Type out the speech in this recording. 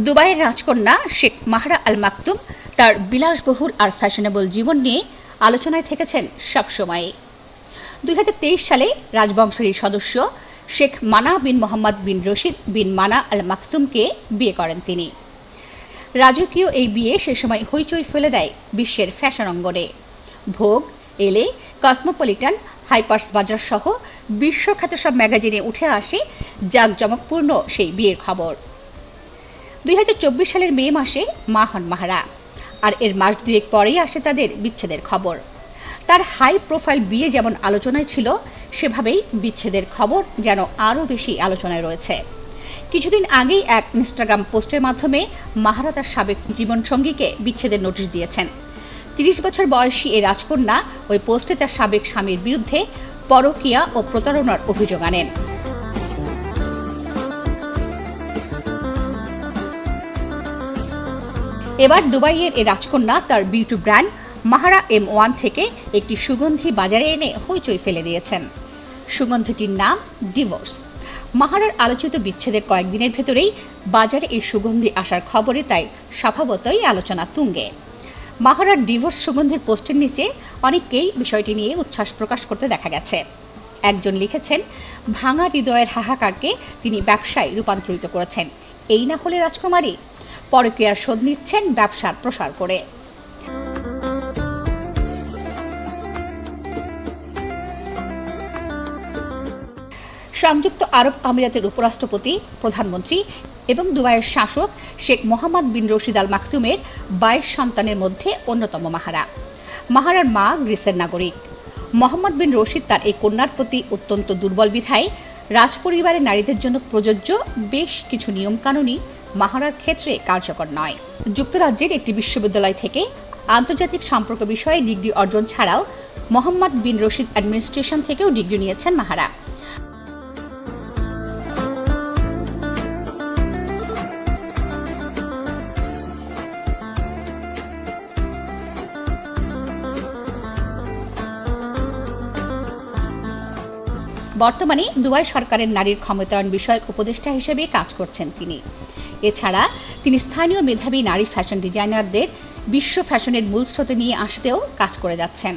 দুবাইয়ের রাজকন্যা শেখ মাহরা আল মাকতুম তার বিলাসবহুল আর ফ্যাশনেবল জীবন নিয়ে আলোচনায় থেকেছেন সবসময়। 2023 সালে রাজবংশের সদস্য শেখ মানা বিন মোহাম্মদ বিন রশিদ বিন মানা আল মাকতুমকে বিয়ে করেন তিনি। রাজকীয় এই বিয়ে সে সময় হইচই ফেলে দেয় বিশ্বের ফ্যাশন অঙ্গনে। ভোগ, এলে, কসমোপলিটান, হাইপার্স বাজার সহ বিশ্বখ্যাত সব ম্যাগাজিনে উঠে আসে জাঁকজমকপূর্ণ সেই বিয়ের খবর। 2024 সালের মে মাসে মা হন মাহরা, আর এর মাস দুয়েক পরেই আসে তাদের বিচ্ছেদের খবর। তার হাই প্রোফাইল বিয়ে যেমন আলোচনায় ছিল, সেভাবেই বিচ্ছেদের খবর যেন আরও বেশি আলোচনায় রয়েছে। কিছুদিন আগেই এক ইনস্টাগ্রাম পোস্টের মাধ্যমে মাহরা তার সাবেক জীবনসঙ্গীকে বিচ্ছেদের নোটিশ দিয়েছেন। 30 বছর বয়সী এই রাজকন্যা ওই পোস্টে তার সাবেক স্বামীর বিরুদ্ধে পরকীয়া ও প্রতারণার অভিযোগ আনেন। এবার দুবাইয়ের এই রাজকন্যা তার বিউটি ব্র্যান্ড মাহরা M1 থেকে একটি সুগন্ধি বাজারে এনে হইচই ফেলে দিয়েছেন। সুগন্ধিটির নাম ডিভোর্স। মাহরার আলোচিত বিচ্ছেদের কয়েকদিনের ভেতরেই বাজারে এই সুগন্ধি আসার খবরে তাই স্বভাবতই আলোচনা তুঙ্গে। মাহরার ডিভোর্স সুগন্ধির পোস্টের নিচে অনেককেই বিষয়টি নিয়ে উচ্ছ্বাস প্রকাশ করতে দেখা গেছে। একজন লিখেছেন, ভাঙা হৃদয়ের হাহাকারকে তিনি ব্যবসায় রূপান্তরিত করেছেন। এই না হলে রাজকুমারী, পরকীয়ার শোধ নিচ্ছেন ব্যবসার প্রসার করে। সংযুক্ত আরব আমিরাতের উপরাষ্ট্রপতি, প্রধানমন্ত্রী এবং দুবাইয়ের শাসক শেখ মোহাম্মদ বিন রশিদ আল মাকতুমের 22 সন্তানের মধ্যে অন্যতম মাহরা। মাহরার মা গ্রিসের নাগরিক। মোহাম্মদ বিন রশিদ তার এই কন্যার প্রতি অত্যন্ত দুর্বল বিধায় রাজপরিবারের নারীদের জন্য প্রযোজ্য বেশ কিছু নিয়মকানুনই মাহরার ক্ষেত্রে কার্যকর নয়। যুক্তরাজ্যের একটি বিশ্ববিদ্যালয় থেকে আন্তর্জাতিক সম্পর্ক বিষয়ে ডিগ্রি অর্জন ছাড়াও মোহাম্মদ বিন রশিদ অ্যাডমিনিস্ট্রেশন থেকেও ডিগ্রি নিয়েছেন মাহরা। বর্তমানে দুবাই সরকারের নারীর ক্ষমতায়ন বিষয়ক উপদেষ্টা হিসেবে কাজ করছেন তিনি। এছাড়া তিনি স্থানীয় মেধাবী নারী ফ্যাশন ডিজাইনারদের বিশ্ব ফ্যাশনের মূল স্রোতে নিয়ে আসতেও কাজ করে যাচ্ছেন।